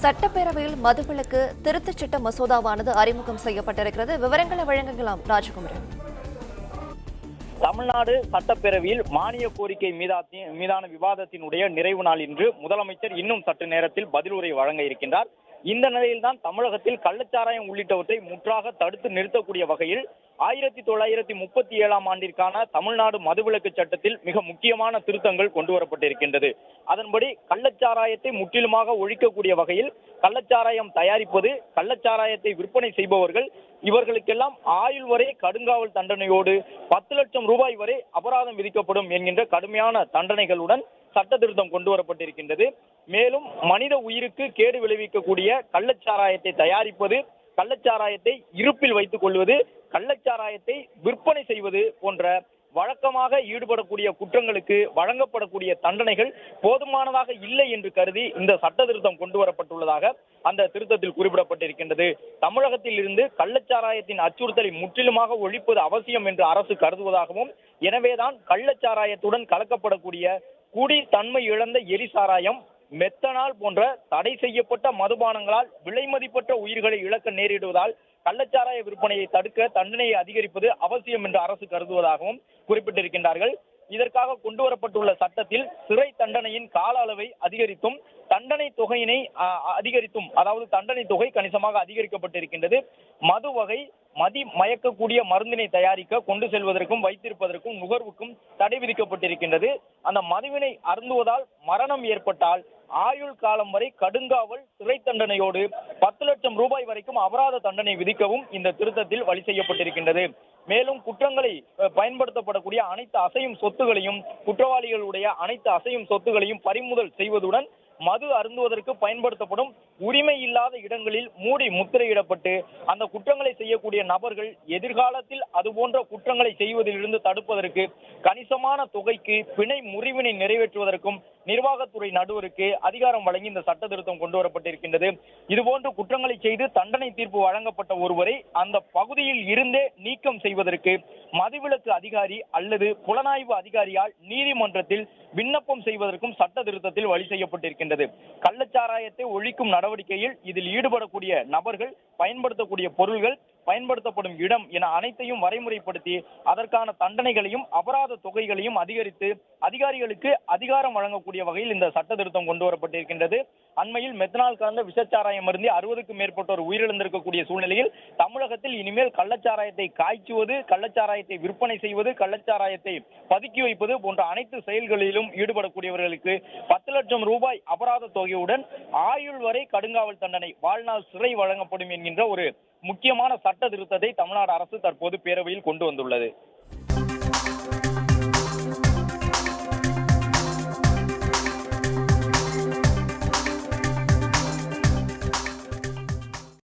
சட்டப்பேரவையில் மதுவிலக்கு திருத்தச் சட்ட மசோதாவானது அறிமுகம் செய்யப்பட்டிருக்கிறது. விவரங்களை வழங்கலாம் ராஜகுமரன். தமிழ்நாடு சட்டப்பேரவையில் மானிய கோரிக்கை மீதான விவாதத்தினுடைய நிறைவு நாள் இன்று முதலமைச்சர் இன்னும் சற்று நேரத்தில் பதிலுரை வழங்க இருக்கின்றார். இந்த நிலையில்தான் தமிழகத்தில் கள்ளச்சாராயம் உள்ளிட்டவற்றை முற்றாக தடுத்து நிறுத்தக்கூடிய வகையில் 1937ஆம் ஆண்டிற்கான தமிழ்நாடு மதுவிலக்கு சட்டத்தில் மிக முக்கியமான திருத்தங்கள் கொண்டு வரப்பட்டிருக்கின்றது. அதன்படி கள்ளச்சாராயத்தை முற்றிலுமாக ஒழிக்கக்கூடிய வகையில் கள்ளச்சாராயம் தயாரிப்பது, கள்ளச்சாராயத்தை விற்பனை செய்பவர்கள் இவர்களுக்கெல்லாம் ஆயுள் வரை கடுங்காவல் தண்டனையோடு 10 லட்சம் ரூபாய் வரை அபராதம் விதிக்கப்படும் என்கின்ற கடுமையான தண்டனைகளுடன் சட்ட திருத்தம் கொண்டு வரப்பட்டிருக்கின்றது. மேலும் மனித உயிருக்கு கேடு விளைவிக்கக்கூடிய கள்ளச்சாராயத்தை தயாரிப்பது, கள்ளச்சாராயத்தை இருப்பில் வைத்துக் கொள்வது, கள்ளச்சாராயத்தை விற்பனை செய்வது போன்ற வழக்கமாக ஈடுபடக்கூடிய குற்றங்களுக்கு வழங்கப்படக்கூடிய தண்டனைகள் போதுமானதாக இல்லை என்று கருதி இந்த சட்ட திருத்தம் கொண்டு வரப்பட்டுள்ளதாக அந்த திருத்தத்தில் குறிப்பிடப்பட்டிருக்கின்றது. தமிழகத்தில் இருந்து கள்ளச்சாராயத்தின் அச்சுறுத்தலை முற்றிலுமாக ஒழிப்பது அவசியம் என்று அரசு கருதுவதாகவும், எனவேதான் கள்ளச்சாராயத்துடன் கலக்கப்படக்கூடிய குடி தன்மை இழந்த எரிசாராயம், மெத்தனால் போன்ற தடை செய்யப்பட்ட மதுபானங்களால் விலைமதிப்பற்ற உயிர்களை இழக்க நேரிடுவதால் கள்ளச்சாராய விற்பனையை தடுக்க தண்டனையை அதிகரிப்பது அவசியம் என்று அரசு கருதுவதாகவும் குறிப்பிட்டிருக்கின்றார்கள். இதற்காக கொண்டு வரப்பட்டுள்ள சட்டத்தில் சிறை தண்டனையின் கால அளவை அதிகரித்தும் தண்டனை தொகையினை அதிகரித்தும், அதாவது தண்டனை தொகை கணிசமாக அதிகரிக்கப்பட்டிருக்கின்றது. மது வகை மதி மயக்கக்கூடிய மருந்தினை தயாரிக்க கொண்டு செல்வதற்கும் வைத்திருப்பதற்கும் நுகர்வுக்கும் தடை விதிக்கப்பட்டிருக்கின்றது. அந்த மதுவினை அருந்துவதால் மரணம் ஏற்பட்டால் ஆயுள் காலம் வரை கடுங்காவல், சிறை தண்டனையோடு 10 லட்சம் ரூபாய் வரைக்கும் அபராத தண்டனை விதிக்கவும் இந்த திருத்தத்தில் வழி செய்யப்பட்டிருக்கின்றது. மேலும் குற்றங்களை பயன்படுத்தப்படக்கூடிய அனைத்து அசையும் சொத்துகளையும், குற்றவாளிகளுடைய அனைத்து அசையும் சொத்துகளையும் பறிமுதல் செய்வதுடன் மது அருந்துவதற்கு பயன்படுத்தப்படும் உரிமை இல்லாத இடங்களில் மூடி முத்திரையிடப்பட்டு அந்த குற்றங்களை செய்யக்கூடிய நபர்கள் எதிர்காலத்தில் அதுபோன்ற குற்றங்களை செய்வதிலிருந்து தடுப்பதற்கு கணிசமான தொகைக்கு பிணை முறிவினை நிறைவேற்றுவதற்கும் நிர்வாகத்துறை நடுவருக்கு அதிகாரம் வழங்கி இந்த சட்ட திருத்தம் கொண்டு வரப்பட்டிருக்கின்றது. இதுபோன்று குற்றங்களை செய்து தண்டனை தீர்ப்பு வழங்கப்பட்ட ஒருவரை அந்த பகுதியில் இருந்தே நீக்கம் செய்வதற்கு மதுவிலக்கு அதிகாரி அல்லது புலனாய்வு அதிகாரியால் நீதிமன்றத்தில் விண்ணப்பம் செய்வதற்கும் சட்ட திருத்தத்தில் வழி செய்யப்பட்டிருக்கின்றது. கள்ளச்சாராயத்தை ஒழிக்கும் நடவடிக்கையில் இதில் ஈடுபடக்கூடிய நபர்கள், பயன்படுத்தக்கூடிய பொருள்கள், பயன்படுத்தப்படும் இடம் என அனைத்தையும் வரைமுறைப்படுத்தி அதற்கான தண்டனைகளையும் அபராத தொகைகளையும் அதிகரித்து அதிகாரிகளுக்கு அதிகாரம் வழங்கக்கூடிய வகையில் இந்த சட்ட திருத்தம் கொண்டு வரப்பட்டிருக்கின்றது. அண்மையில் மெத்தனால் கலந்த விஷச்சாராயம் அருந்தி 60க்கும் மேற்பட்டோர் உயிரிழந்திருக்கக்கூடிய சூழ்நிலையில் தமிழகத்தில் இனிமேல் கள்ளச்சாராயத்தை காய்ச்சுவது, கள்ளச்சாராயத்தை விற்பனை செய்வது, கள்ளச்சாராயத்தை பதுக்கி வைப்பது போன்ற அனைத்து செயல்களிலும் ஈடுபடக்கூடியவர்களுக்கு 10 லட்சம் ரூபாய் அபராத தொகையுடன் ஆயுள் வரை கடுங்காவல் தண்டனை, வாழ்நாள் சிறை வழங்கப்படும் என்கின்ற ஒரு முக்கியமான சட்ட திருத்தத்தை தமிழ்நாடு அரசு தற்போது பேரவையில் கொண்டு வந்துள்ளது.